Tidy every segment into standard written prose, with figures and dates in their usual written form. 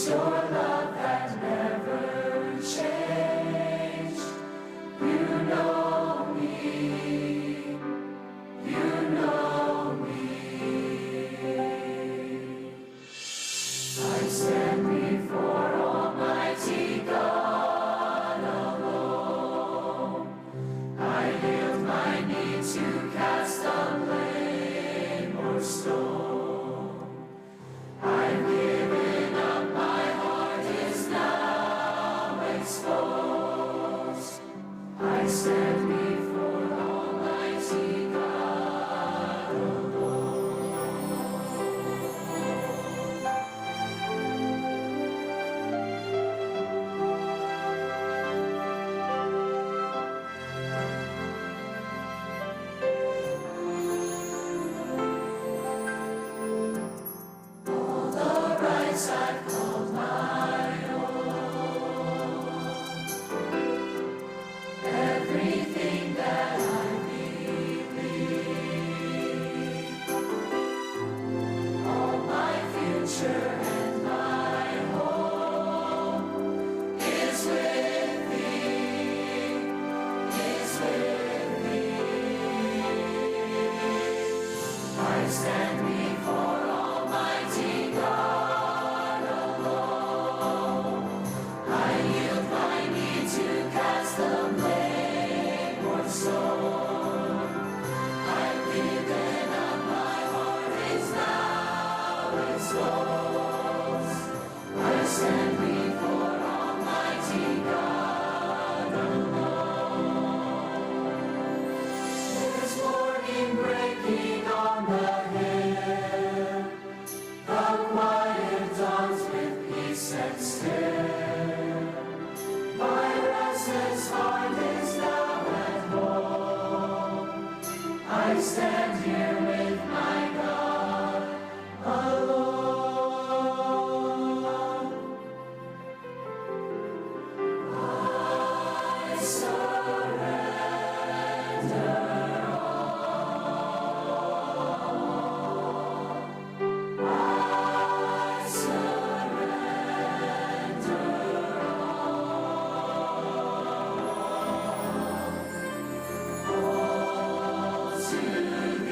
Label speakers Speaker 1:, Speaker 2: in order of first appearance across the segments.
Speaker 1: your love that never changed. You know me, you know me. I stand before Almighty God alone. I yield my need to cast a blame or stone. I've given up, my heart is now exposed. I stand before Almighty God alone. All the rights I've called my own, everything that I believe, all my future and my hope is with thee, is with thee. I stand before Almighty God alone. I yield my need to cast the blame or stone. I've given up, my heart is now exposed. I stand before Almighty God alone. There's morning breaking on the hill. The quiet dawns with peace and still. My restless heart is now at home. I stand here with my God alone. I surrender all. I surrender all to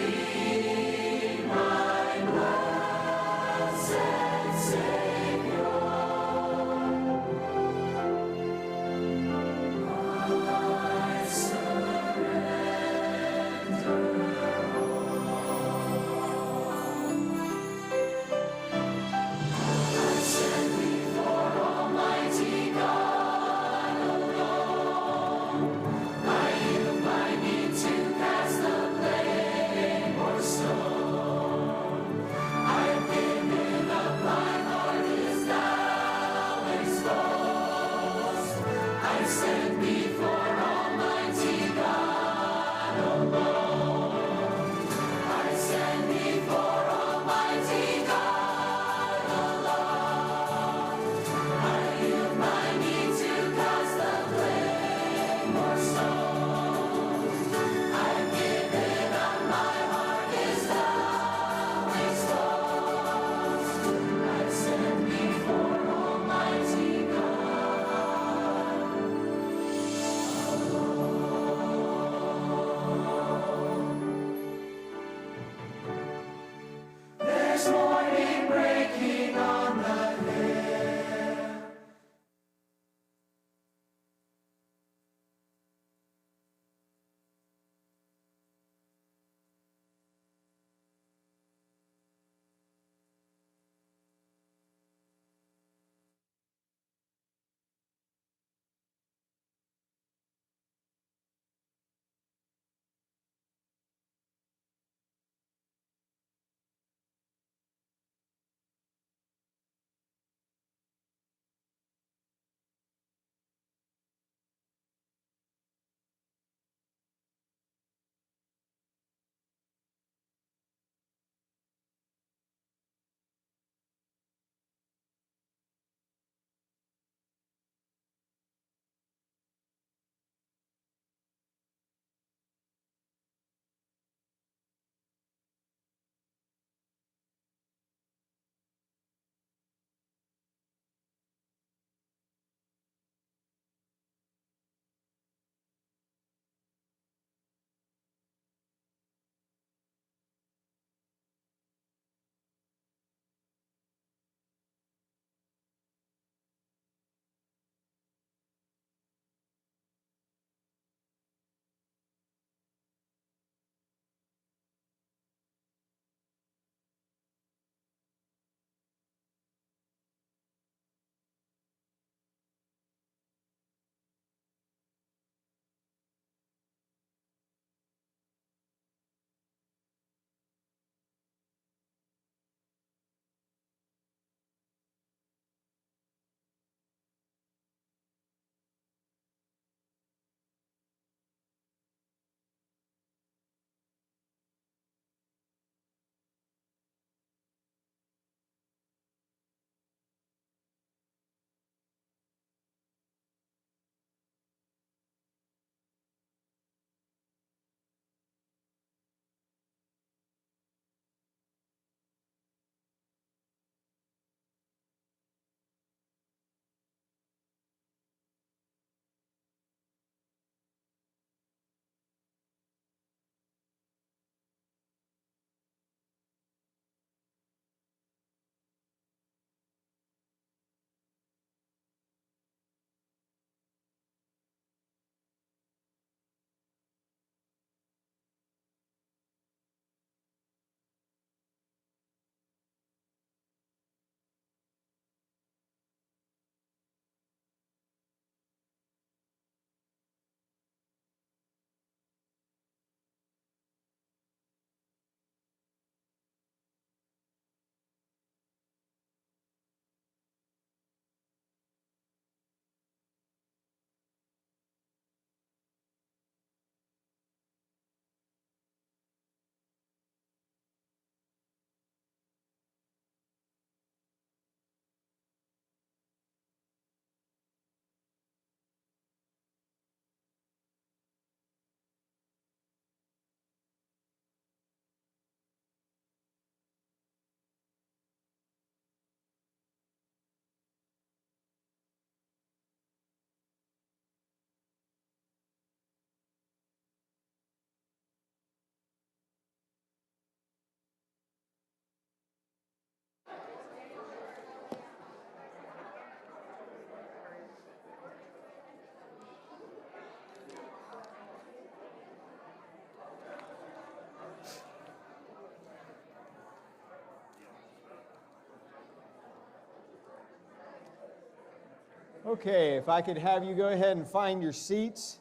Speaker 2: Okay, if I could have you go ahead and find your seats.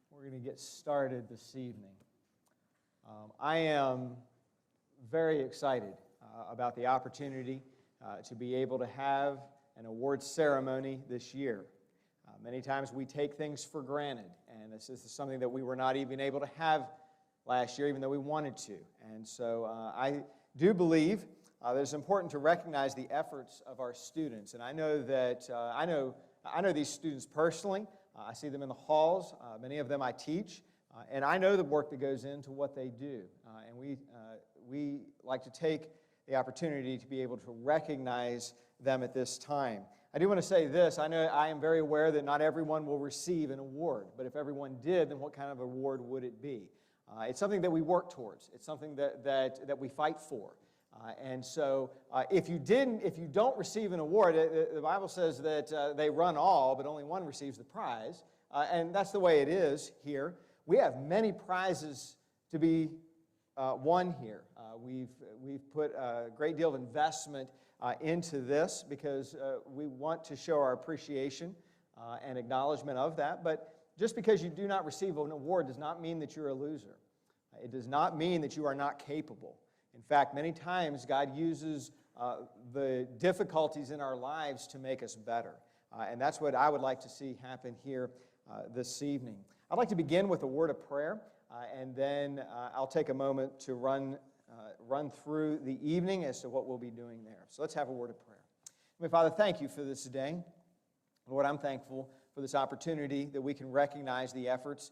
Speaker 2: We're going to get started this evening. I am very excited about the opportunity to be able to have an awards ceremony this year. Many times we take things for granted, and this is something that we were not even able to have last year, even though we wanted to. And so I do believe that it's important to recognize the efforts of our students. And I know that I know these students personally. I see them in the halls. Many of them I teach, and I know the work that goes into what they do. And we like to take the opportunity to be able to recognize them at this time. I do want to say this. I know I am very aware that not everyone will receive an award, but if everyone did, then what kind of award would it be? It's something that we work towards. It's something that we fight for. And so if you don't receive an award, the Bible says that they run all, but only one receives the prize. And that's the way it is here. We have many prizes to be won here. We've put a great deal of investment into this because we want to show our appreciation and acknowledgement of that. But just because you do not receive an award does not mean that you're a loser. It does not mean that you are not capable. In fact, many times God uses the difficulties in our lives to make us better. And that's what I would like to see happen here this evening. I'd like to begin with a word of prayer, and then I'll take a moment to run through the evening as to what we'll be doing there. So let's have a word of prayer. Heavenly Father, thank you for this day. Lord, I'm thankful for this opportunity that we can recognize the efforts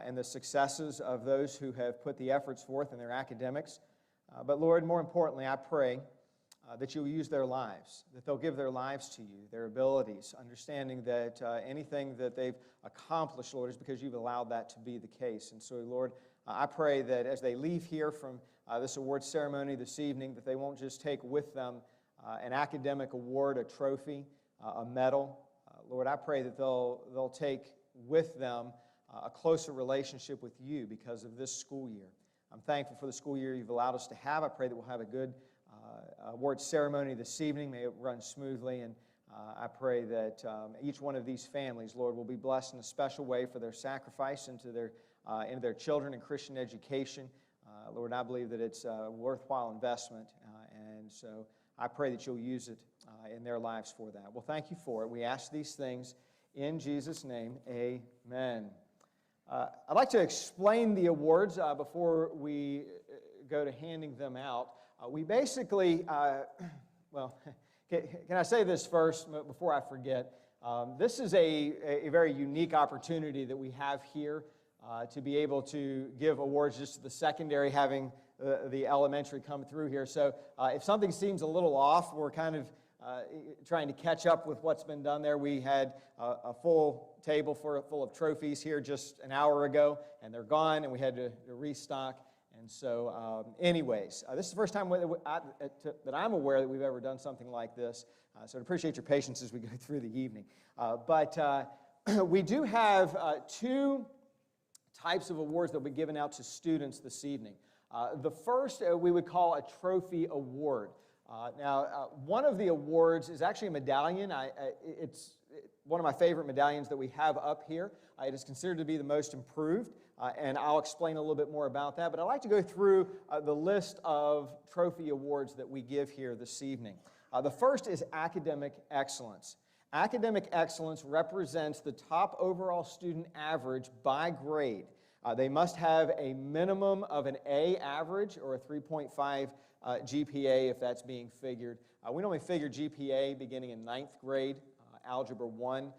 Speaker 2: and the successes of those who have put the efforts forth in their academics. But Lord, more importantly, I pray that you'll use their lives, that they'll give their lives to you, their abilities, understanding that anything that they've accomplished, Lord, is because you've allowed that to be the case. And so, Lord, I pray that as they leave here from this award ceremony this evening, that they won't just take with them an academic award, a trophy, a medal. Lord, I pray that they'll take with them a closer relationship with you because of this school year. I'm thankful for the school year you've allowed us to have. I pray that we'll have a good award ceremony this evening. May it run smoothly. And I pray that each one of these families, Lord, will be blessed in a special way for their sacrifice into their children and Christian education. Lord, I believe that it's a worthwhile investment. And so I pray that you'll use it in their lives for that. Well, thank you for it. We ask these things in Jesus' name. Amen. I'd like to explain the awards before we go to handing them out. We basically, can I say this first before I forget? This is a very unique opportunity that we have here to be able to give awards just to the secondary, having the elementary come through here. So if something seems a little off, we're kind of trying to catch up with what's been done there. We had a full table full of trophies here just an hour ago, and they're gone, and we had to restock. And so, anyways, this is the first time that I'm aware that we've ever done something like this. So I appreciate your patience as we go through the evening. But we do have two types of awards that will be given out to students this evening. The first we would call a trophy award. Now, one of the awards is actually a medallion. It's one of my favorite medallions that we have up here. It is considered to be the most improved, and I'll explain a little bit more about that. But I'd like to go through the list of trophy awards that we give here this evening. The first is academic excellence. Academic excellence represents the top overall student average by grade. They must have a minimum of an A average or a 3.5 GPA if that's being figured. We normally figure GPA beginning in 9th grade. Algebra 1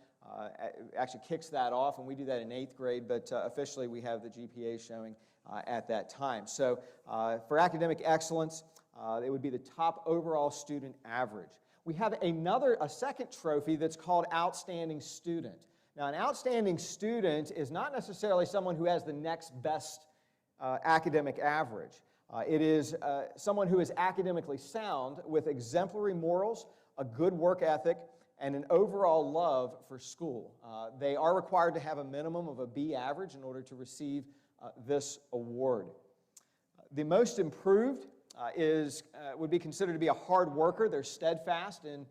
Speaker 2: actually kicks that off, and we do that in 8th grade, but officially we have the GPA showing at that time. So for academic excellence, it would be the top overall student average. We have a second trophy that's called Outstanding Student. Now, an outstanding student is not necessarily someone who has the next best academic average. It is someone who is academically sound with exemplary morals, a good work ethic, and an overall love for school. They are required to have a minimum of a B average in order to receive this award. The most improved would be considered to be a hard worker. They're steadfast in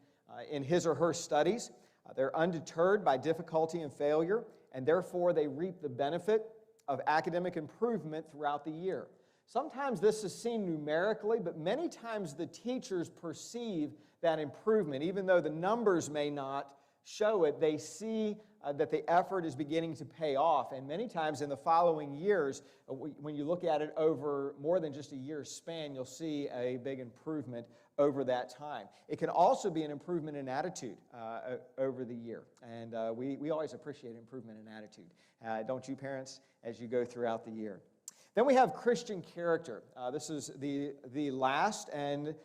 Speaker 2: in his or her studies. They're undeterred by difficulty and failure, and therefore they reap the benefit of academic improvement throughout the year. Sometimes this is seen numerically, but many times the teachers perceive that improvement. Even though the numbers may not show it, they see that the effort is beginning to pay off. And many times in the following years, when you look at it over more than just a year's span, you'll see a big improvement over that time. It can also be an improvement in attitude over the year. And we always appreciate improvement in attitude. Don't you, parents, as you go throughout the year? Then we have Christian character. This is the last, and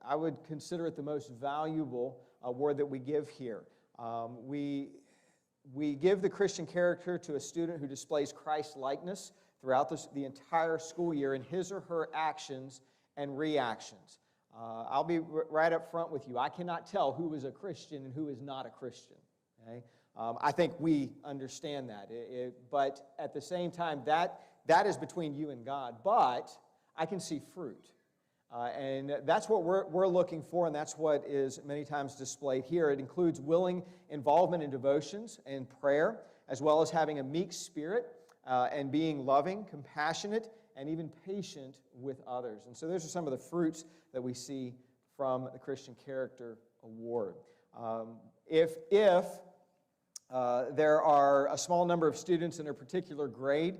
Speaker 2: I would consider it the most valuable word that we give here. We give the Christian character to a student who displays Christ-likeness throughout the entire school year in his or her actions and reactions. I'll be right up front with you. I cannot tell who is a Christian and who is not a Christian. Okay? I think we understand that. But at the same time, that is between you and God. But I can see fruit. And that's what we're looking for, and that's what is many times displayed here. It includes willing involvement in devotions and prayer, as well as having a meek spirit and being loving, compassionate, and even patient with others. And so those are some of the fruits that we see from the Christian Character Award. If there are a small number of students in a particular grade,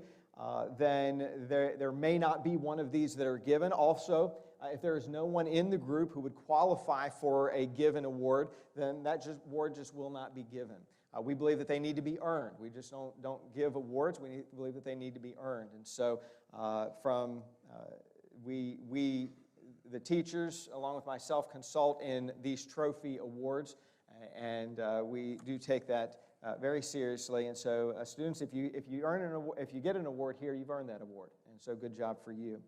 Speaker 2: then there may not be one of these that are given. Also, if there is no one in the group who would qualify for a given award, then that award just will not be given. We believe that they need to be earned. We just don't give awards. We believe that they need to be earned. And so the teachers, along with myself, consult in these trophy awards, and we do take that very seriously. And so students, if you get an award here, you've earned that award. And so good job for you.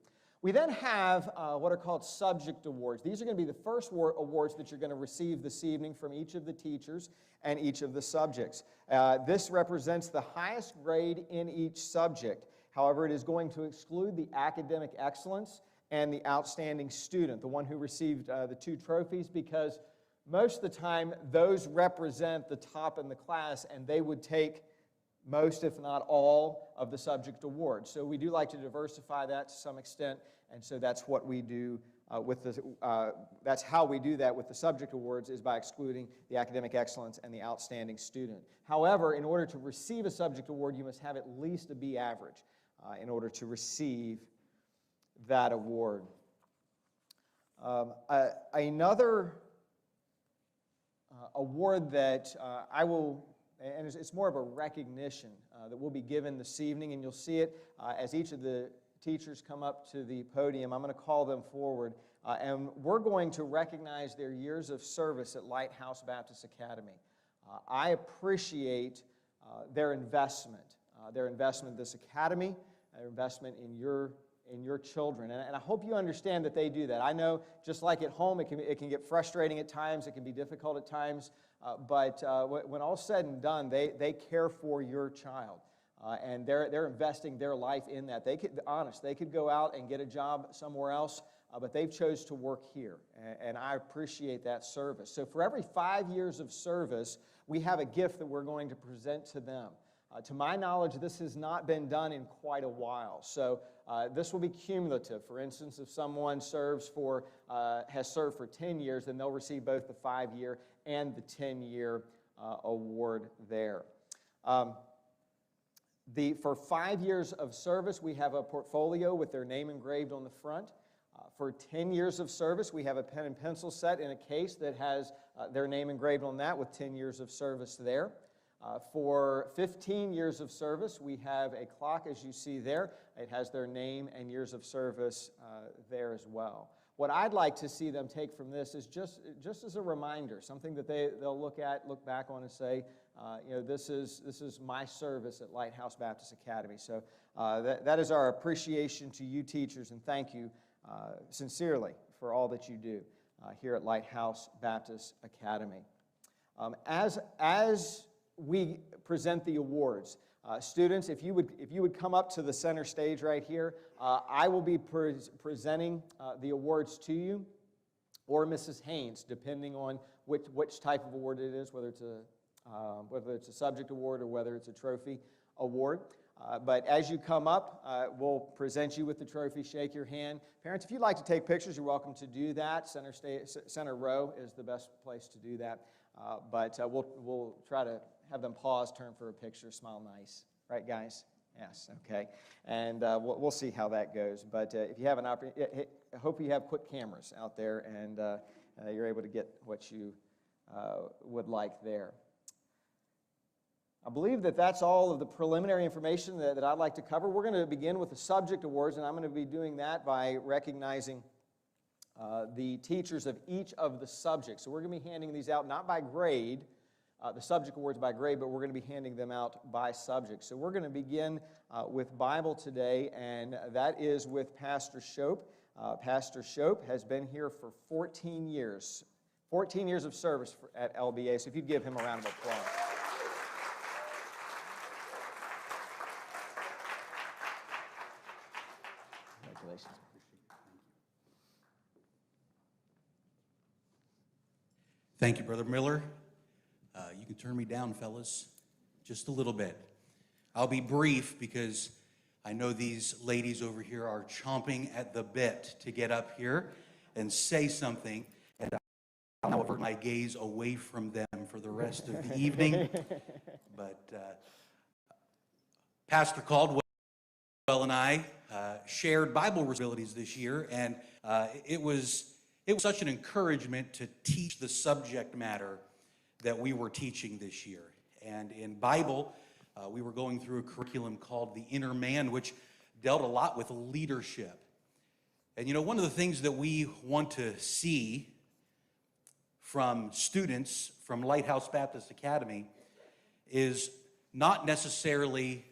Speaker 2: We then have what are called subject awards. These are going to be the first awards that you're going to receive this evening from each of the teachers and each of the subjects. This represents the highest grade in each subject. However, it is going to exclude the academic excellence and the outstanding student, the one who received the 2 trophies, because most of the time those represent the top in the class, and they would take most, if not all, of the subject awards. So we do like to diversify that to some extent, and so that's what we do that's how we do that with the subject awards, is by excluding the academic excellence and the outstanding student. However, in order to receive a subject award, you must have at least a B average in order to receive that award. Another award that I will, and it's more of a recognition that will be given this evening, and you'll see it as each of the teachers come up to the podium. I'm going to call them forward, and we're going to recognize their years of service at Lighthouse Baptist Academy. I appreciate their investment in this academy, their investment in your children. And I hope you understand that they do that. I know, just like at home, it can get frustrating at times, it can be difficult at times, but when all's said and done, they care for your child. And they're investing their life in that. They could go out and get a job somewhere else, but they've chose to work here, and I appreciate that service. So for every 5 years of service, we have a gift that we're going to present to them. To my knowledge, this has not been done in quite a while. So this will be cumulative. For instance, if someone has served for 10 years, then they'll receive both the 5-year and the 10-year award there. For 5 years of service, we have a portfolio with their name engraved on the front. For 10 years of service, we have a pen and pencil set in a case that has their name engraved on that with 10 years of service there. For 15 years of service, we have a clock, as you see there. It has their name and years of service there as well. What I'd like to see them take from this is just as a reminder, something that they'll look back on and say, this is my service at Lighthouse Baptist Academy. So that is our appreciation to you teachers, and thank you sincerely for all that you do here at Lighthouse Baptist Academy. As we present the awards, students, if you would come up to the center stage right here, I will be presenting the awards to you. or Mrs. Haynes, depending on which type of award it is, whether it's a subject award or whether it's a trophy award. But as you come up, we'll present you with the trophy, shake your hand. Parents, if you'd like to take pictures, you're welcome to do that. Center row is the best place to do that. But we'll try to have them pause, turn for a picture, smile nice. Right, guys? Yes, okay. And we'll see how that goes. But if you have an opportunity, I hope you have quick cameras out there and you're able to get what you would like there. I believe that's all of the preliminary information that I'd like to cover. We're going to begin with the subject awards, and I'm going to be doing that by recognizing the teachers of each of the subjects. So we're going to be handing these out not by grade, the subject awards by grade, but we're going to be handing them out by subject. So we're going to begin with Bible today, and that is with Pastor Shope. Pastor Shope has been here for 14 years. 14 years of service at LBA, so if you'd give him a round of applause. Congratulations.
Speaker 3: Thank you, Brother Miller. You can turn me down, fellas, just a little bit. I'll be brief because I know these ladies over here are chomping at the bit to get up here and say something, and I'll avert my gaze away from them for the rest of the evening. But Pastor Caldwell and I shared Bible responsibilities this year, and it was such an encouragement to teach the subject matter that we were teaching this year. And in Bible, we were going through a curriculum called The Inner Man, which dealt a lot with leadership. And you know, one of the things that we want to see from students from Lighthouse Baptist Academy is not necessarily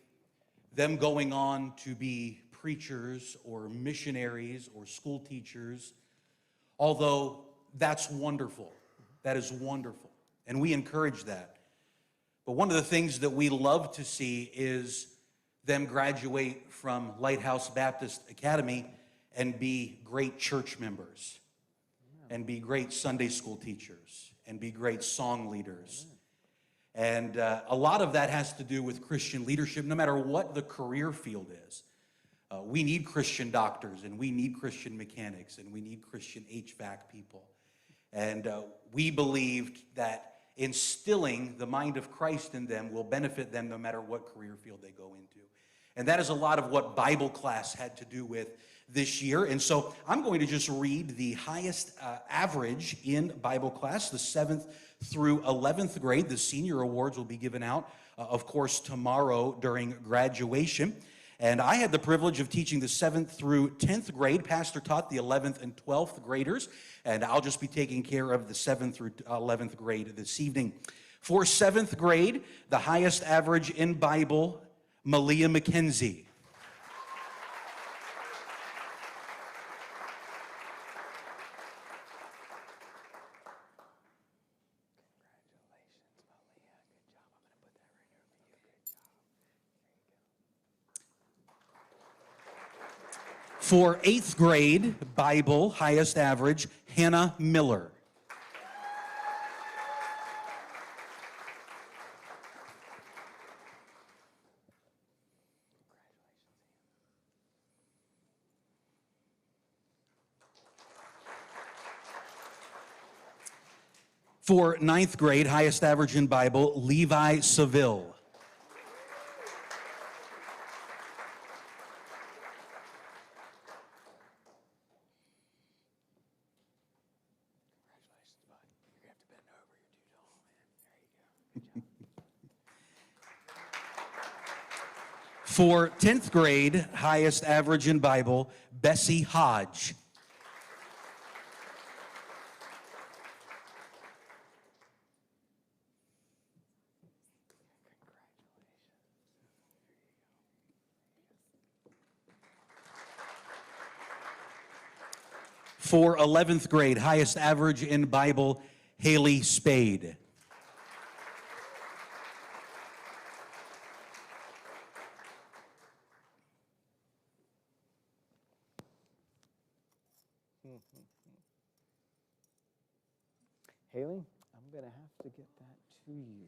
Speaker 3: them going on to be preachers or missionaries or school teachers, although that's wonderful. That is wonderful. And we encourage that. But one of the things that we love to see is them graduate from Lighthouse Baptist Academy and be great church members, and be great Sunday school teachers, and be great song leaders. And a lot of that has to do with Christian leadership, no matter what the career field is. We need Christian doctors, and we need Christian mechanics, and we need Christian HVAC people. And we believed that instilling the mind of Christ in them will benefit them no matter what career field they go into. And that is a lot of what Bible class had to do with this year. And so I'm going to just read the highest average in Bible class, the 7th through 11th grade. The senior awards will be given out, of course, tomorrow during graduation. And I had the privilege of teaching the 7th through 10th grade. Pastor taught the 11th and 12th graders, and I'll just be taking care of the 7th through 11th grade this evening. For 7th grade, the highest average in Bible, Malia McKenzie. For 8th grade Bible, highest average, Hannah Miller. For 9th grade, highest average in Bible, Levi Seville. For 10th grade, highest average in Bible, Bessie Hodge. For 11th grade, highest average in Bible, Haley Spade.
Speaker 2: Haley, I'm going to have to get that to you.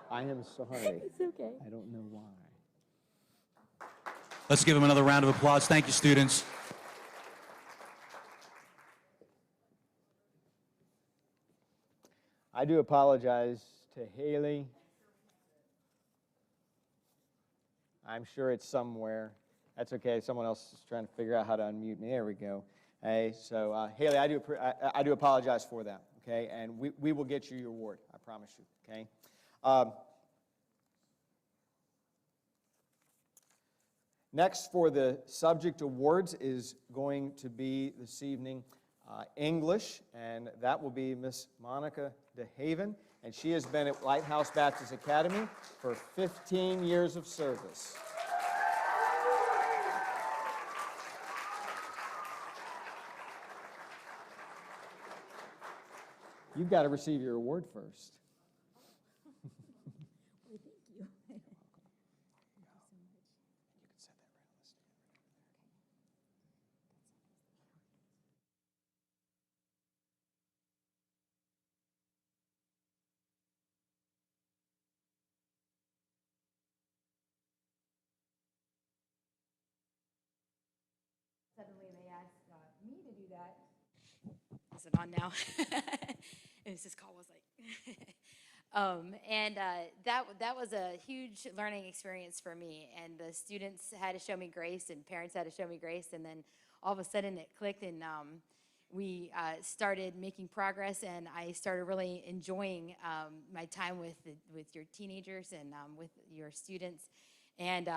Speaker 2: I am sorry.
Speaker 4: It's okay.
Speaker 2: I don't know why.
Speaker 3: Let's give them another round of applause. Thank you, students.
Speaker 2: I do apologize to Haley. I'm sure it's somewhere. That's okay. Someone else is trying to figure out how to unmute me. There we go. Hey, so Haley, I do apologize for that. Okay, and we will get you your award. I promise you. Okay. Next for the subject awards is going to be this evening English, and that will be Miss Monica DeHaven, and she has been at Lighthouse Baptist Academy for 15 years of service. You've got to receive your award first.
Speaker 4: Well, thank you. Thank you so much.
Speaker 2: You can set that right on the stand.
Speaker 4: Suddenly they asked me to do that. Is it on now? And Mrs. Call was like, that was a huge learning experience for me. And the students had to show me grace, and parents had to show me grace. And then all of a sudden it clicked, and we started making progress. And I started really enjoying my time with your teenagers and with your students. And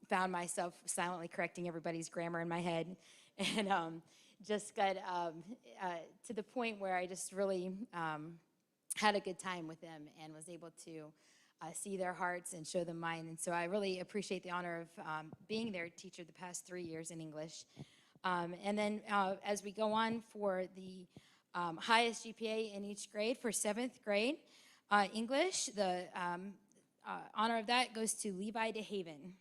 Speaker 4: found myself silently correcting everybody's grammar in my head, and just got to the point where I just really had a good time with them and was able to see their hearts and show them mine. And so I really appreciate the honor of being their teacher the past 3 years in English. And then as we go on for the highest GPA in each grade for 7th grade English, the honor of that goes to Levi DeHaven.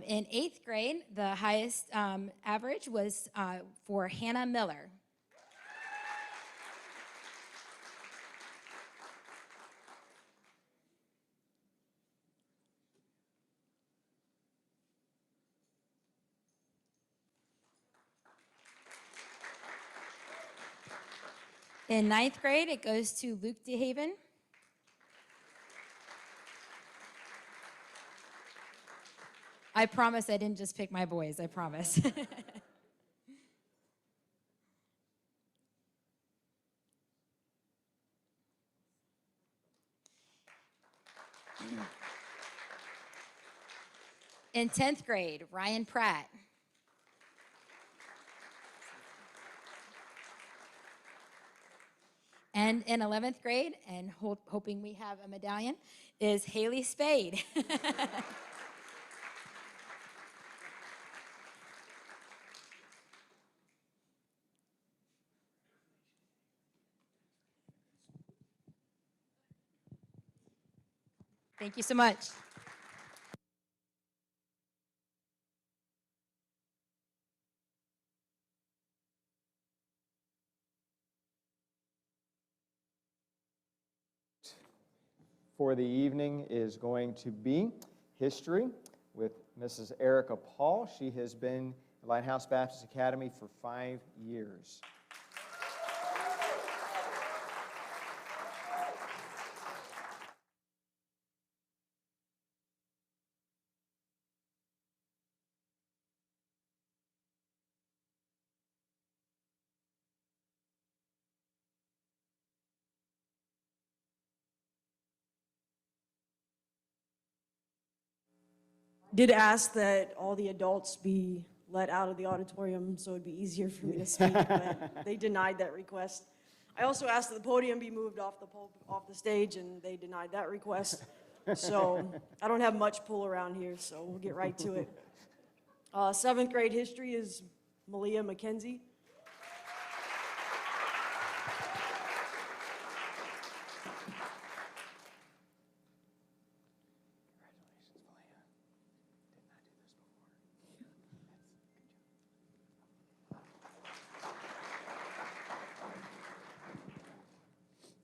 Speaker 4: In 8th grade, the highest average was for Hannah Miller. In 9th grade, it goes to Luke DeHaven. I promise I didn't just pick my boys, I promise. In 10th grade, Ryan Pratt. And in 11th grade, and hoping we have a medallion, is Haley Spade. Thank you so much.
Speaker 2: For the evening is going to be history with Mrs. Erica Paul. She has been at Lighthouse Baptist Academy for 5 years.
Speaker 5: Did ask that all the adults be let out of the auditorium so it'd be easier for me to speak, but they denied that request. I also asked that the podium be moved off the stage, and they denied that request. So I don't have much pull around here, so we'll get right to it. 7th grade history is Malia McKenzie.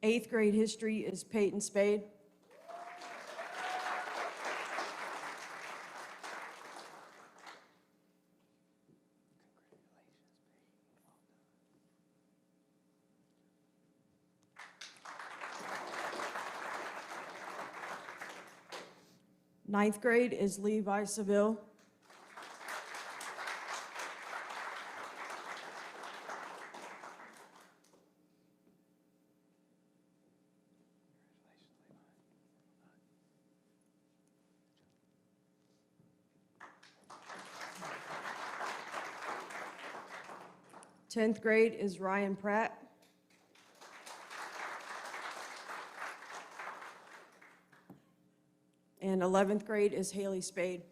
Speaker 5: 8th grade history is Peyton Spade. Ninth grade is Levi Seville. Tenth grade is Ryan Pratt. And 11th grade is Haley Spade.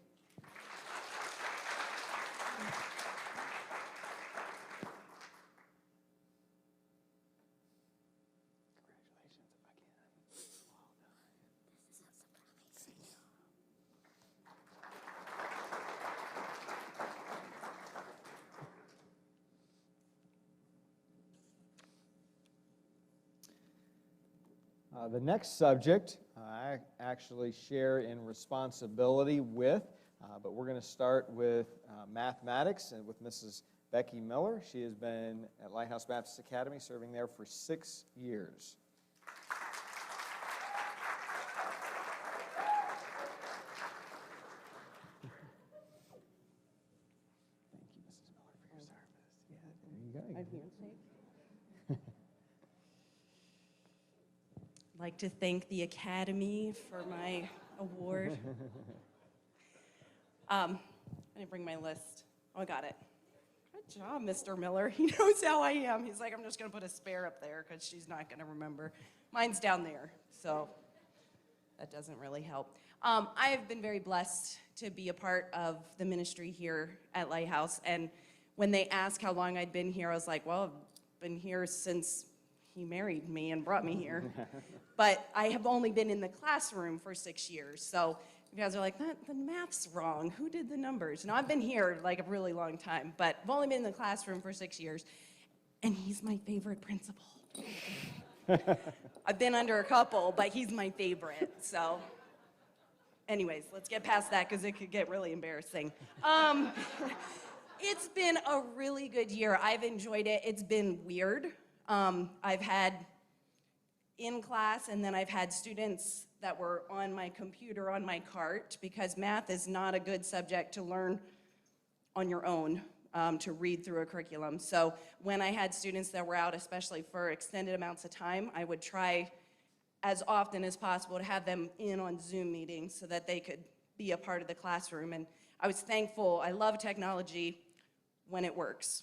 Speaker 2: The next subject I actually share in responsibility with, but we're going to start with mathematics and with Mrs. Becky Miller. She has been at Lighthouse Baptist Academy serving there for 6 years. Thank you, Mrs. Miller, for your service. Yeah, there you go.
Speaker 6: I'd like to thank the Academy for my award. I didn't bring my list. Oh, I got it. Good job, Mr. Miller. He knows how I am. He's like, I'm just going to put a spare up there because she's not going to remember. Mine's down there, so that doesn't really help. I have been very blessed to be a part of the ministry here at Lighthouse, and when they asked how long I'd been here, I was like, well, I've been here since he married me and brought me here. But I have only been in the classroom for 6 years. So you guys are like, the math's wrong. Who did the numbers? No, I've been here like a really long time, but I've only been in the classroom for 6 years. And he's my favorite principal. I've been under a couple, but he's my favorite. So anyways, let's get past that because it could get really embarrassing. It's been a really good year. I've enjoyed it. It's been weird. I've had in class, and then I've had students that were on my computer on my cart because math is not a good subject to learn on your own, to read through a curriculum. So when I had students that were out, especially for extended amounts of time, I would try as often as possible to have them in on Zoom meetings so that they could be a part of the classroom. And I was thankful. I love technology when it works.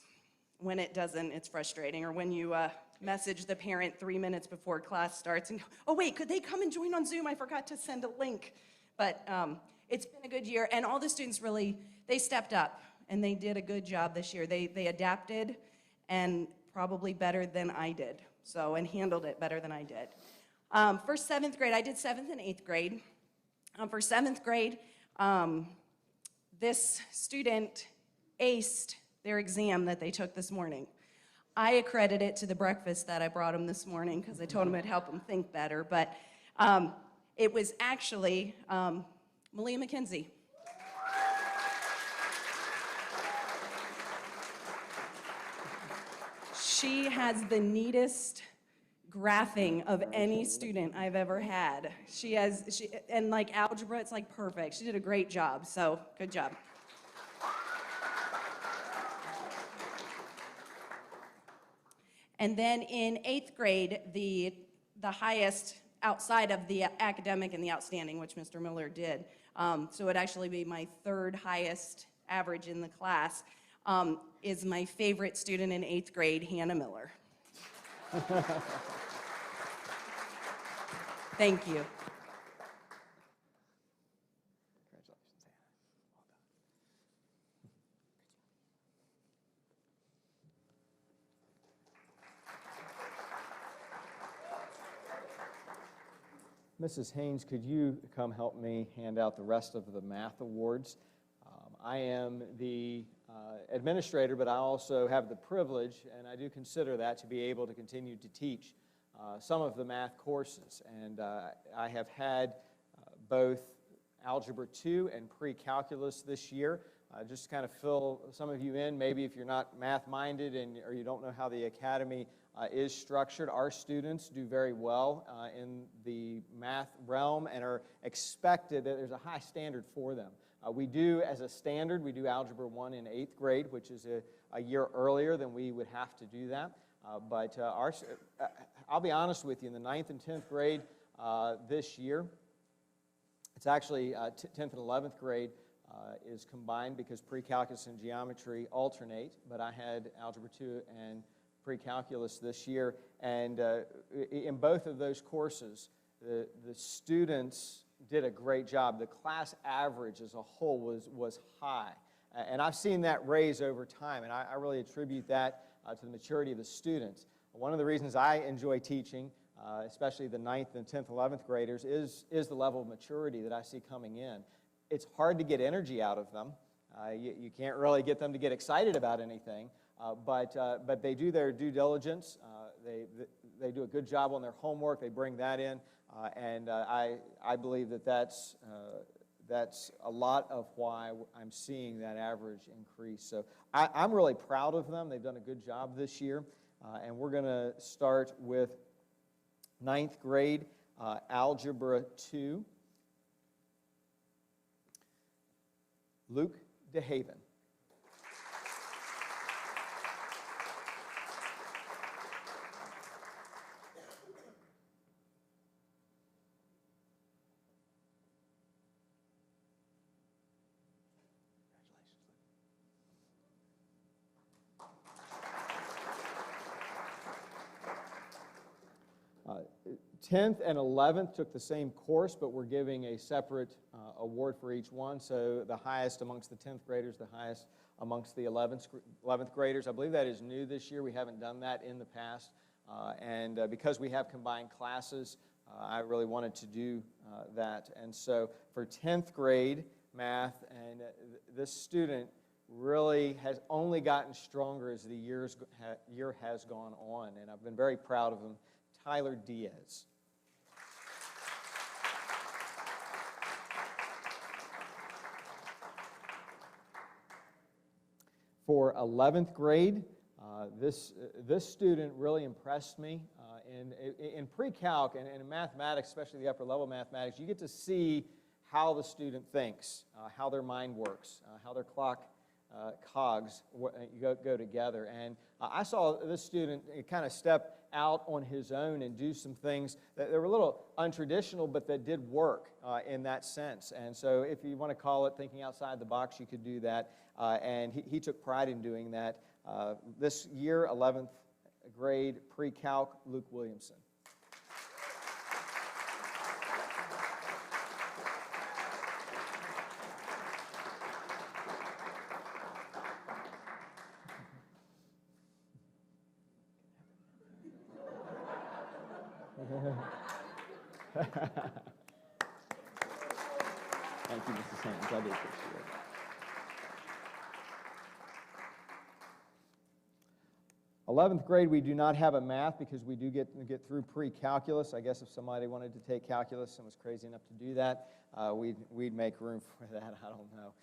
Speaker 6: When it doesn't, it's frustrating. Or when you message the parent 3 minutes before class starts and go, oh wait, could they come and join on Zoom? I forgot to send a link. But it's been a good year, and all the students really, they stepped up, and they did a good job this year. They adapted, and probably better than I did, and handled it better than I did. For 7th grade, I did 7th and 8th grade. For 7th grade, this student aced their exam that they took this morning. I accredit it to the breakfast that I brought him this morning because I told him it'd help him think better, but it was actually Malia McKenzie. She has the neatest graphing of any student I've ever had. And like algebra, it's like perfect. She did a great job, so good job. And then in 8th grade, the highest outside of the academic and the outstanding, which Mr. Miller did, so it'd actually be my 3rd highest average in the class, is my favorite student in 8th grade, Hannah Miller. Thank you.
Speaker 2: Congratulations, Hannah. Well done. Mrs. Haynes, could you come help me hand out the rest of the math awards? I am the administrator, but I also have the privilege, and I do consider that, to be able to continue to teach some of the math courses. And I have had both Algebra 2 and Pre-Calculus this year. Just to kind of fill some of you in, maybe if you're not math-minded or you don't know how the academy is structured, our students do very well in the math realm and are expected that there's a high standard for them. We do, as a standard, we do Algebra 1 in 8th grade, which is a year earlier than we would have to do that. But I'll be honest with you, in the 9th and 10th grade this year, it's actually 10th and 11th grade is combined because pre-calculus and geometry alternate, but I had Algebra 2 and pre-calculus this year, and in both of those courses, the students did a great job. The class average as a whole was high, and I've seen that raise over time, and I really attribute that to the maturity of the students. One of the reasons I enjoy teaching, especially the 9th and 10th, 11th graders, is the level of maturity that I see coming in. It's hard to get energy out of them. You can't really get them to get excited about anything, but they do their due diligence. They do a good job on their homework. They bring that in, and I believe that's a lot of why I'm seeing that average increase. So I'm really proud of them. They've done a good job this year, and we're going to start with 9th grade Algebra 2. Luke DeHaven. Congratulations. 10th and 11th took the same course, but we're giving a separate award for each one. So the highest amongst the 10th graders, the highest amongst the 11th graders. I believe that is new this year. We haven't done that in the past. And because we have combined classes, I really wanted to do that. And so for 10th grade math, and this student really has only gotten stronger as the year has gone on. And I've been very proud of him, Tyler Diaz. For 11th grade, this student really impressed me. In pre-calc and in mathematics, especially the upper level mathematics, you get to see how the student thinks, how their mind works, how their cogs go together. And I saw this student kind of step out on his own and do some things that were a little untraditional, but that did work in that sense. And so if you want to call it thinking outside the box, you could do that. And he took pride in doing that. This year, 11th grade pre-calc, Luke Williamson. Thank you, Mrs. Haynes. I do appreciate it. '11th grade, we do not have a math because we do get through pre-calculus. I guess if somebody wanted to take calculus and was crazy enough to do that, we'd make room for that. I don't know.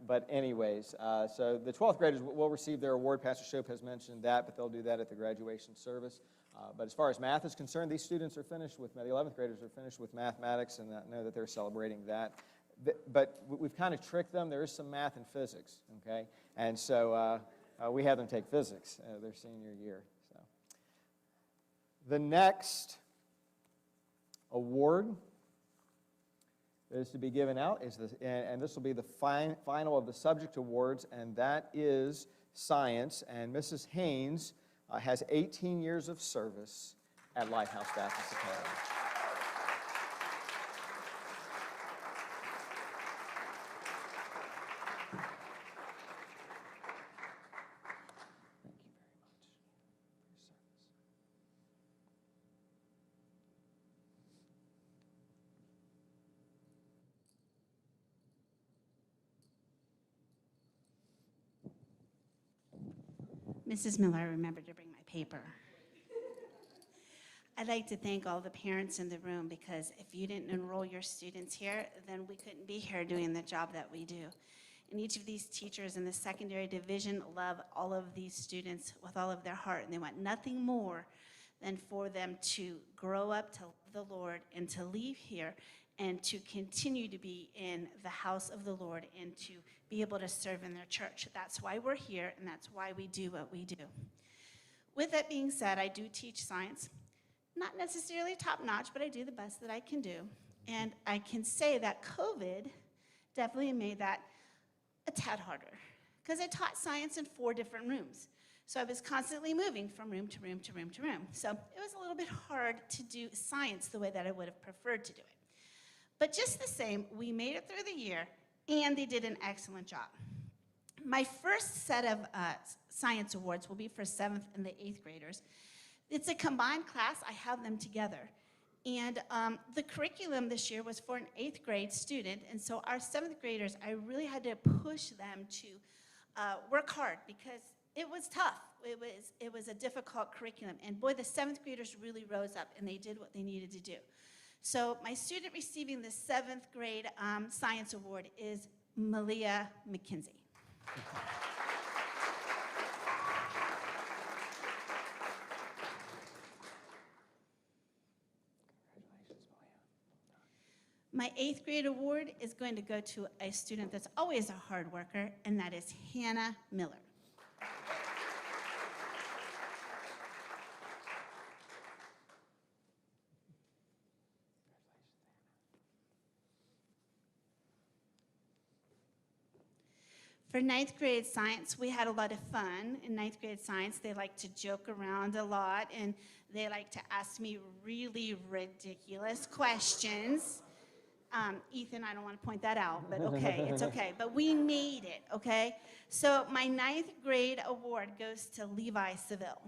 Speaker 2: But anyways, so the 12th graders will receive their award. Pastor Shope has mentioned that, but they'll do that at the graduation service. But as far as math is concerned, these students are finished with, the 11th graders are finished with mathematics, and I know that they're celebrating that. But we've kind of tricked them. There is some math and physics, okay? And so we had them take physics their senior year. So the next award that is to be given out is and this will be the final of the subject awards, and that is science. And Mrs. Haynes has 18 years of service at Lighthouse Baptist Academy.
Speaker 7: Mrs. Miller, I remember to bring my paper. I'd like to thank all the parents in the room, because if you didn't enroll your students here, then we couldn't be here doing the job that we do. And each of these teachers in the secondary division love all of these students with all of their heart, and they want nothing more than for them to grow up to love the Lord and to leave here and to continue to be in the house of the Lord and to be able to serve in their church. That's why we're here, and that's why we do what we do. With that being said, I do teach science. Not necessarily top-notch, but I do the best that I can do. And I can say that COVID definitely made that a tad harder, because I taught science in 4 different rooms. So I was constantly moving from room to room to room to room. So it was a little bit hard to do science the way that I would have preferred to do it. But just the same, we made it through the year, and they did an excellent job. My first set of science awards will be for 7th and the 8th graders. It's a combined class. I have them together. And the curriculum this year was for an 8th grade student, and so our 7th graders, I really had to push them to work hard, because it was tough. It was a difficult curriculum, and boy, the 7th graders really rose up, and they did what they needed to do. So my student receiving the 7th grade science award is Malia McKenzie. My 8th grade award is going to go to a student that's always a hard worker, and that is Hannah Miller. For 9th grade science, we had a lot of fun. In 9th grade science, they like to joke around a lot, and they like to ask me really ridiculous questions. Ethan, I don't want to point that out, but okay, it's okay. But we made it, okay? So my 9th grade award goes to Levi Seville.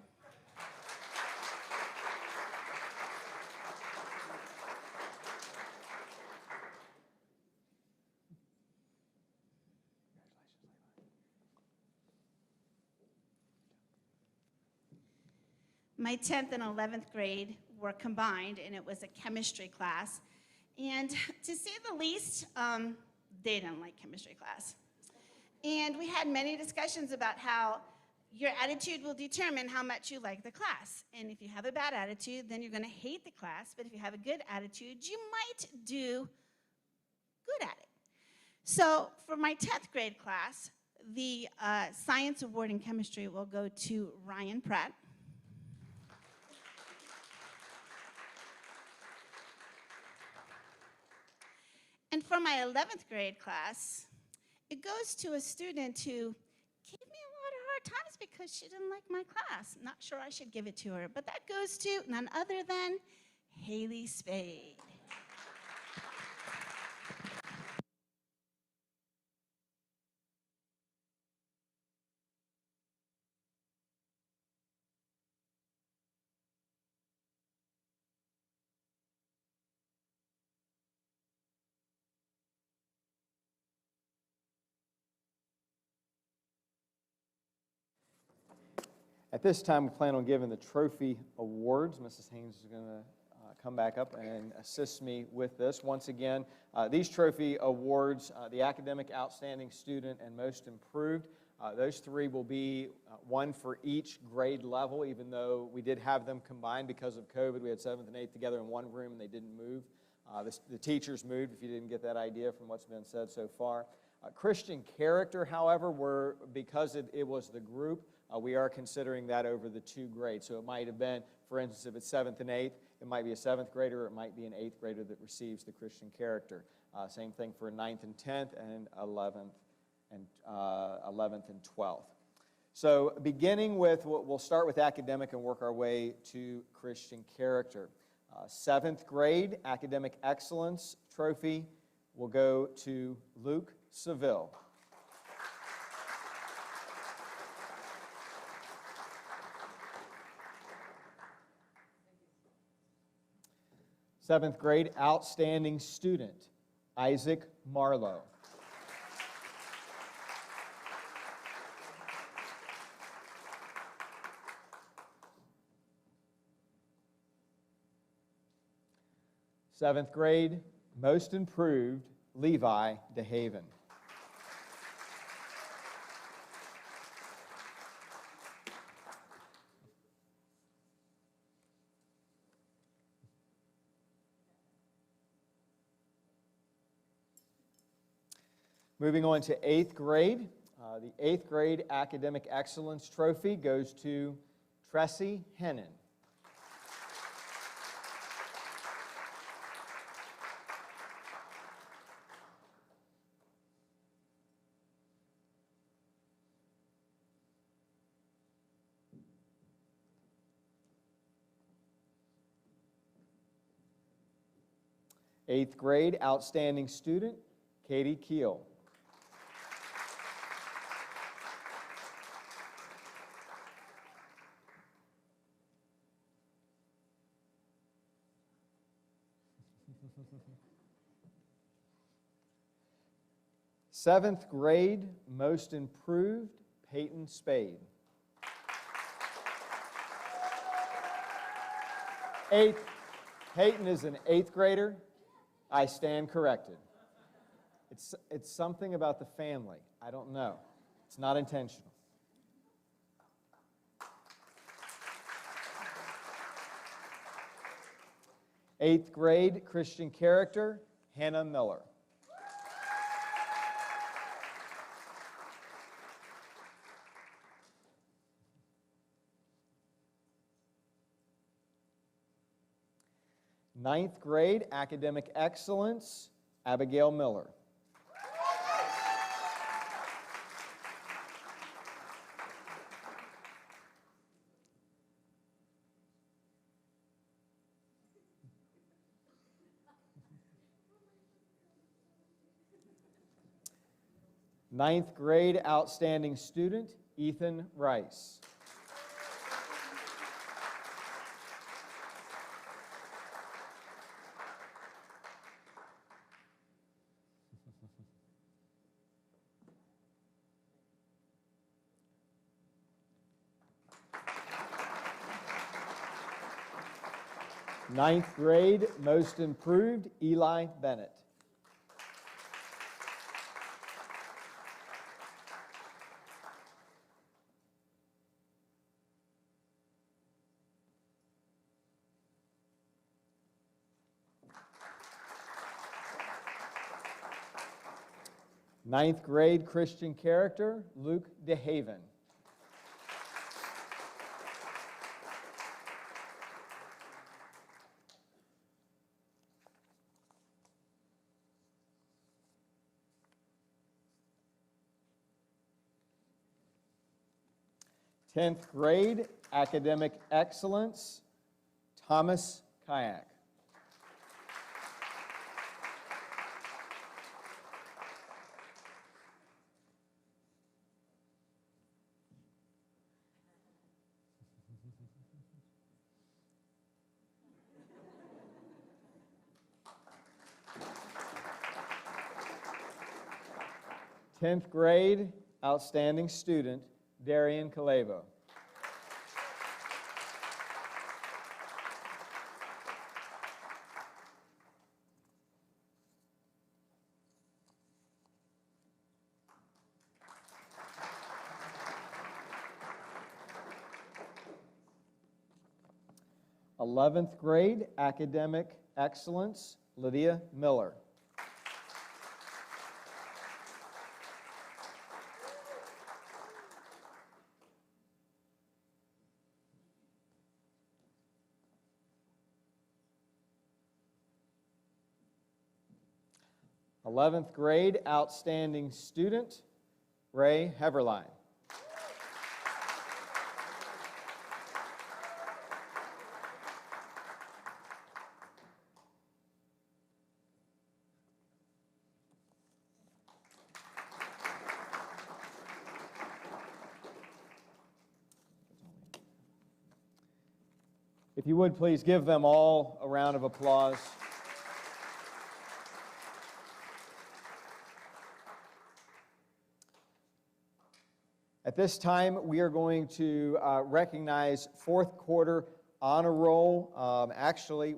Speaker 7: My 10th and 11th grade were combined, and it was a chemistry class. And to say the least, they didn't like chemistry class. And we had many discussions about how your attitude will determine how much you like the class. And if you have a bad attitude, then you're going to hate the class. But if you have a good attitude, you might do good at it. So for my 10th grade class, the science award in chemistry will go to Ryan Pratt. And for my 11th grade class, it goes to a student who gave me a lot of hard times because she didn't like my class. Not sure I should give it to her, but that goes to none other than Haley Spade.
Speaker 2: At this time, we plan on giving the trophy awards. Mrs. Haynes is going to come back up and assist me with this. Once again, these trophy awards, the Academic Outstanding Student and Most Improved, those 3 will be one for each grade level, even though we did have them combined because of COVID. We had 7th and 8th together in one room, and they didn't move. The teachers moved, if you didn't get that idea from what's been said so far. Christian character, however, because it was the group, we are considering that over the 2 grades. So it might have been, for instance, if it's 7th and 8th, it might be a 7th grader, or it might be an 8th grader that receives the Christian character. Same thing for 9th and 10th, and 11th and 12th. So beginning with, we'll start with academic and work our way to Christian character. 7th grade academic excellence trophy will go to Luke Seville. Seventh grade outstanding student, Isaac Marlowe. Seventh grade, most improved, Levi DeHaven. Moving on to eighth grade, the eighth grade Academic Excellence Trophy goes to Tressie Hennon. Eighth grade Outstanding Student, Katie Keel. Seventh grade Most Improved, Peyton Spade. Peyton is an eighth grader. I stand corrected. It's something about the family. I don't know. It's not intentional. Eighth grade Christian character, Hannah Miller. Ninth grade Academic Excellence, Abigail Miller. Ninth grade Outstanding Student, Ethan Rice. Ninth grade Most Improved, Eli Bennett. Ninth grade Christian character, Luke DeHaven. Tenth grade Academic Excellence, Thomas Kayak. Tenth grade Outstanding Student, Darian Calavo. Eleventh grade Academic Excellence, Lydia Miller. Eleventh grade Outstanding Student, Ray Heverline. If you would, please give them all a round of applause. At this time, we are going to recognize fourth quarter honor roll. Actually,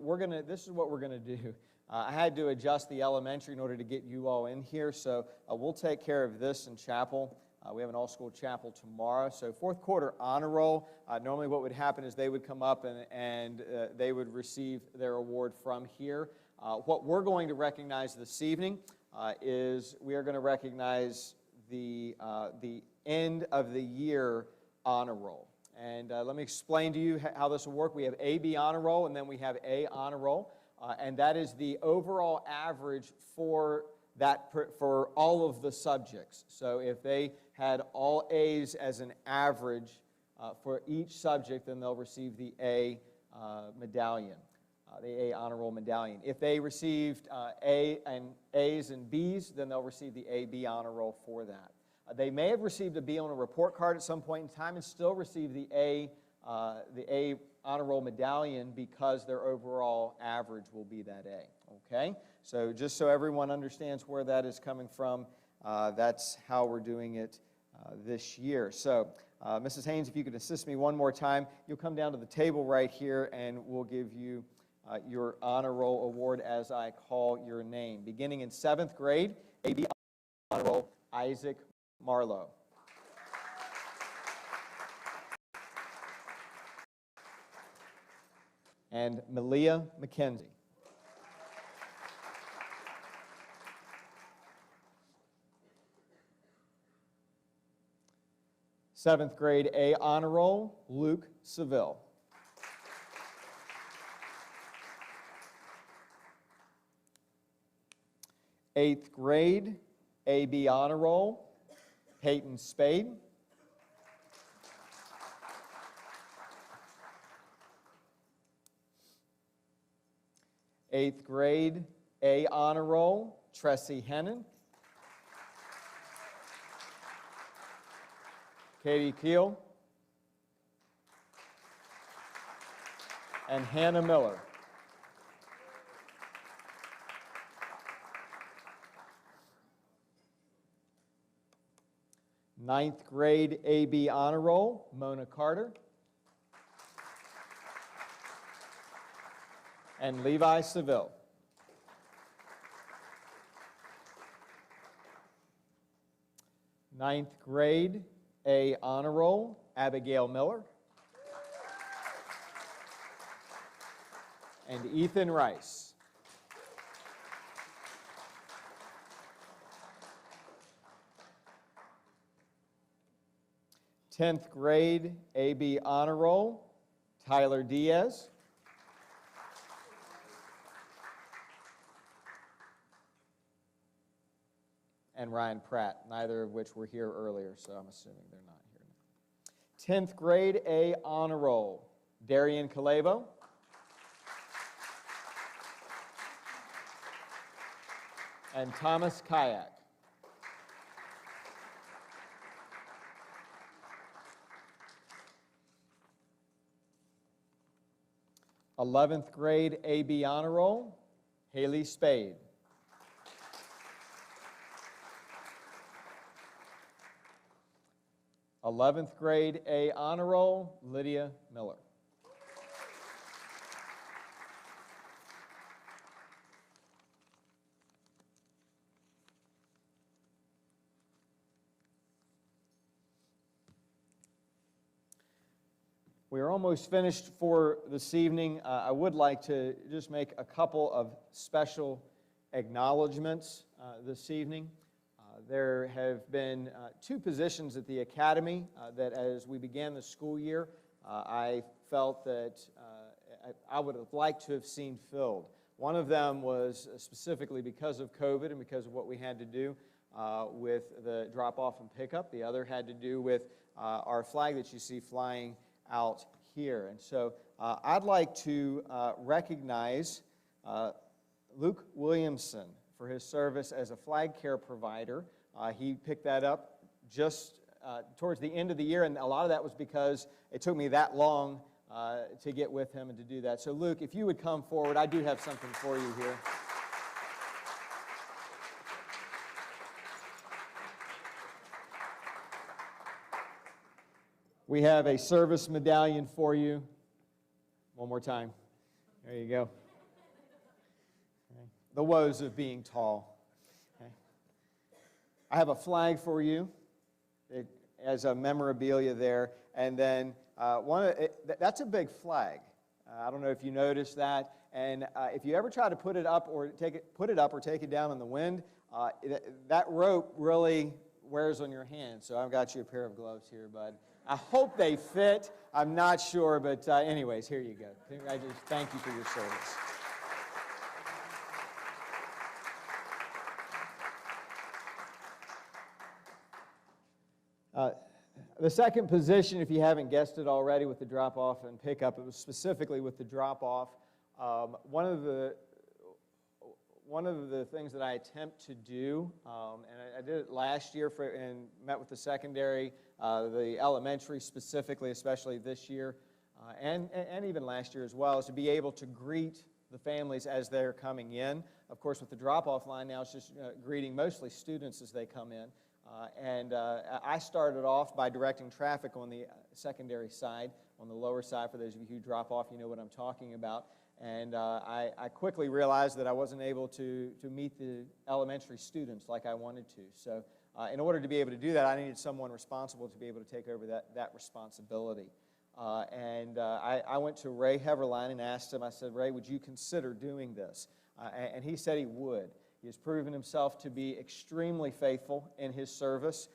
Speaker 2: this is what we're going to do. I had to adjust the elementary in order to get you all in here, so we'll take care of this in chapel. We have an all-school chapel tomorrow. So fourth quarter honor roll, normally what would happen is they would come up and they would receive their award from here. What we're going to recognize this evening is we are going to recognize the end of the year honor roll. And let me explain to you how this will work. We have A, B honor roll, and then we have A honor roll. And that is the overall average for all of the subjects. So if they had all A's as an average for each subject, then they'll receive the A medallion, the A honor roll medallion. If they received A's and B's, then they'll receive the A-B honor roll for that. They may have received a B on a report card at some point in time and still receive the A honor roll medallion because their overall average will be that A. Okay? So just so everyone understands where that is coming from, that's how we're doing it this year. So Mrs. Haynes, if you could assist me one more time, you'll come down to the table right here and we'll give you your honor roll award as I call your name. Beginning in 7th grade, A-B honor roll, Isaac Marlowe. And Malia McKenzie. Seventh grade A honor roll, Luke Seville. Eighth grade A-B honor roll, Peyton Spade. Eighth grade A honor roll, Tressie Hennon. Katie Keel. And Hannah Miller. Ninth grade A-B honor roll, Mona Carter. And Levi Seville. Ninth grade A honor roll, Abigail Miller. And Ethan Rice. Tenth grade A-B honor roll, Tyler Diaz. And Ryan Pratt, neither of which were here earlier, so I'm assuming they're not here now. 10th grade A honor roll, Darian Calebo. And Thomas Kayak. Eleventh grade A-B honor roll, Haley Spade. 11th grade A honor roll, Lydia Miller. We are almost finished for this evening. I would like to just make a couple of special acknowledgments this evening. There have been two positions at the Academy that as we began the school year, I felt that I would have liked to have seen filled. One of them was specifically because of COVID and because of what we had to do with the drop-off and pickup. The other had to do with our flag that you see flying out here. And so I'd like to recognize Luke Williamson for his service as a flag care provider. He picked that up just towards the end of the year, and a lot of that was because it took me that long to get with him and to do that. So Luke, if you would come forward, I do have something for you here. We have a service medallion for you. One more time. There you go. the woes of being tall. Okay. I have a flag for you as a memorabilia there, and then that's a big flag. I don't know if you noticed that, and if you ever try to put it up or take it down in the wind, that rope really wears on your hand. So I've got you a pair of gloves here, bud. I hope they fit. I'm not sure, but anyways, here you go. Congratulations. Thank you for your service. The second position, if you haven't guessed it already with the drop-off and pickup, it was specifically with the drop-off. One of the things that I attempt to do, and I did it last year and met with the secondary, the elementary specifically, especially this year, and even last year as well, is to be able to greet the families as they're coming in. Of course, with the drop-off line now, it's just greeting mostly students as they come in. I started off by directing traffic on the secondary side, on the lower side. For those of you who drop off, you know what I'm talking about. And I quickly realized that I wasn't able to meet the elementary students like I wanted to. So in order to be able to do that, I needed someone responsible to be able to take over that responsibility. I went to Ray Heverline and asked him, I said, Ray, would you consider doing this? And he said he would. He has proven himself to be extremely faithful in his service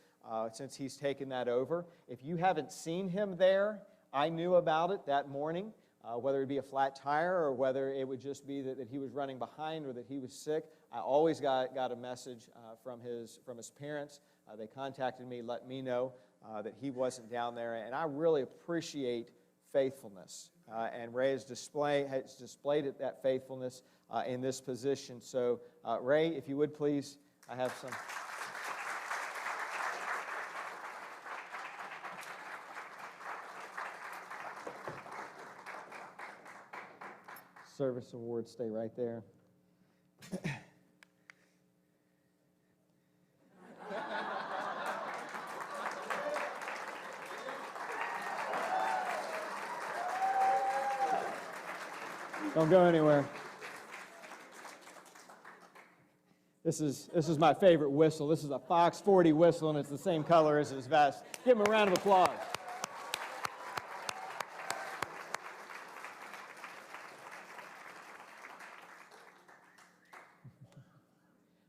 Speaker 2: since he's taken that over. If you haven't seen him there, I knew about it that morning, whether it be a flat tire or whether it would just be that he was running behind or that he was sick. I always got a message from his parents. They contacted me, let me know that he wasn't down there, and I really appreciate faithfulness. And Ray has displayed that faithfulness in this position. So, Ray, if you would please, I have some. Service awards, stay right there. Don't go anywhere. This is my favorite whistle. This is a Fox 40 whistle, and it's the same color as his vest. Give him a round of applause.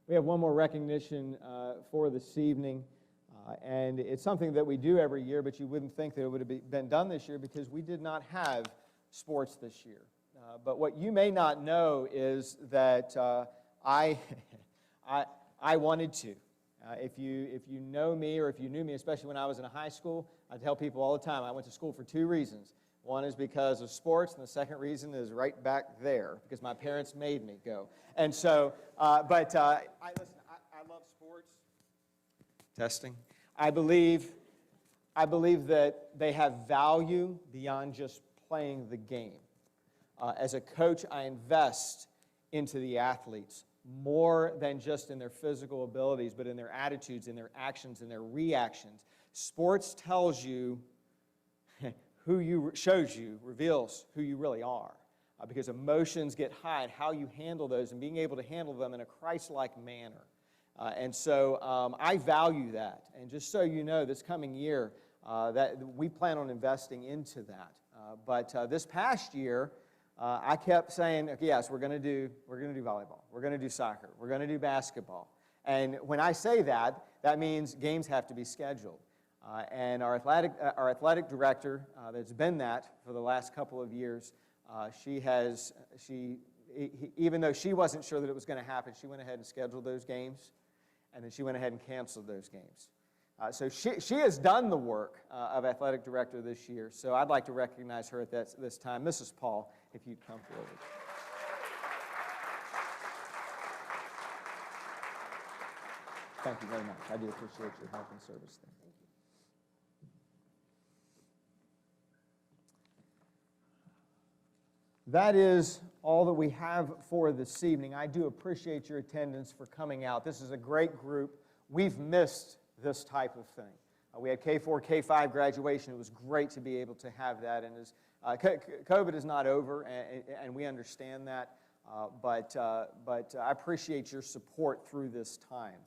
Speaker 2: We have one more recognition for this evening, and it's something that we do every year, but you wouldn't think that it would have been done this year because we did not have sports this year. But what you may not know is that I wanted to. If you know me, or if you knew me, especially when I was in high school, I tell people all the time I went to school for two reasons. One is because of sports, and the second reason is right back there, because my parents made me go. And so, I love sports. Testing. I believe that they have value beyond just playing the game. As a coach, I invest into the athletes more than just in their physical abilities, but in their attitudes, in their actions, in their reactions. Sports tells you reveals who you really are, because emotions get high, and how you handle those and being able to handle them in a Christ-like manner. And so I value that. And just so you know, this coming year, that we plan on investing into that. But this past year, I kept saying, okay, yes, we're going to do volleyball, we're going to do soccer, we're going to do basketball. And when I say that, that means games have to be scheduled. And our athletic director, that's been that for the last couple of years, even though she wasn't sure that it was going to happen, she went ahead and scheduled those games, and then she went ahead and canceled those games. So she has done the work of athletic director this year. So I'd like to recognize her at this time. Mrs. Paul, if you'd come forward. Thank you very much. I do appreciate your help and service there. Thank you. That is all that we have for this evening. I do appreciate your attendance for coming out. This is a great group. We've missed this type of thing. We had K4, K5 graduation. It was great to be able to have that. And COVID is not over, and we understand that. but I appreciate your support through this time.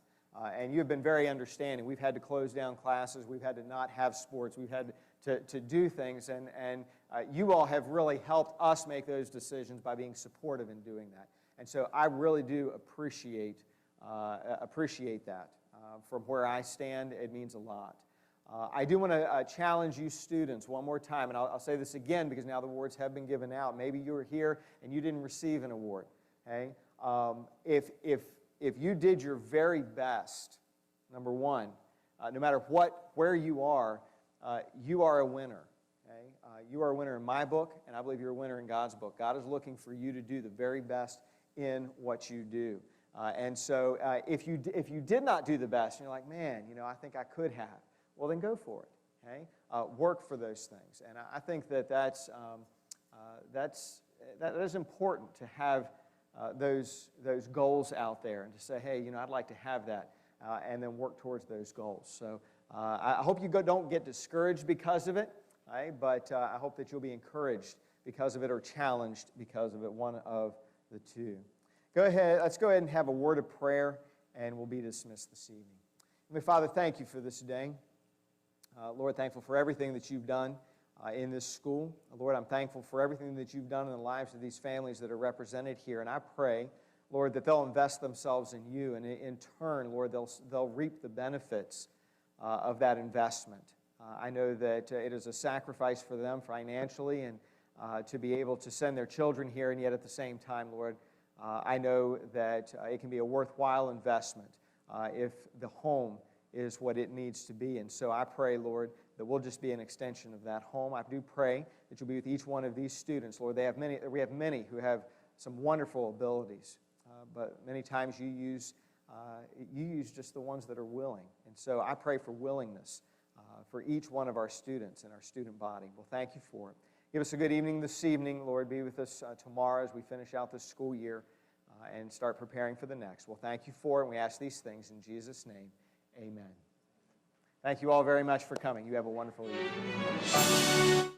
Speaker 2: And you've been very understanding. We've had to close down classes. We've had to not have sports. We've had to do things. And you all have really helped us make those decisions by being supportive in doing that. And so I really do appreciate that. From where I stand, it means a lot. I do want to challenge you students one more time, and I'll say this again because now the awards have been given out. Maybe you were here and you didn't receive an award. Okay? If you did your very best, number one, no matter where you are a winner. Okay? You are a winner in my book, and I believe you're a winner in God's book. God is looking for you to do the very best in what you do. And so if you did not do the best, and you're like, man, I think I could have, well, then go for it. Okay? Work for those things. And I think that is important to have those goals out there and to say, hey, I'd like to have that, and then work towards those goals. So I hope you don't get discouraged because of it, right? But I hope that you'll be encouraged because of it or challenged because of it, one of the two. Let's go ahead and have a word of prayer, and we'll be dismissed this evening. Heavenly Father, thank you for this day. Lord, thankful for everything that you've done in this school. Lord, I'm thankful for everything that you've done in the lives of these families that are represented here. And I pray, Lord, that they'll invest themselves in you. And in turn, Lord, they'll reap the benefits of that investment. I know that it is a sacrifice for them financially and to be able to send their children here. And yet at the same time, Lord, I know that it can be a worthwhile investment if the home is what it needs to be. And so I pray, Lord, that we'll just be an extension of that home. I do pray that you'll be with each one of these students. Lord, we have many who have some wonderful abilities, but many times you use just the ones that are willing. And so I pray for willingness for each one of our students and our student body. Well, thank you for it. Give us a good evening this evening. Lord, be with us tomorrow as we finish out this school year and start preparing for the next. Well, thank you for it, and we ask these things in Jesus' name. Amen. Thank you all very much for coming. You have a wonderful evening.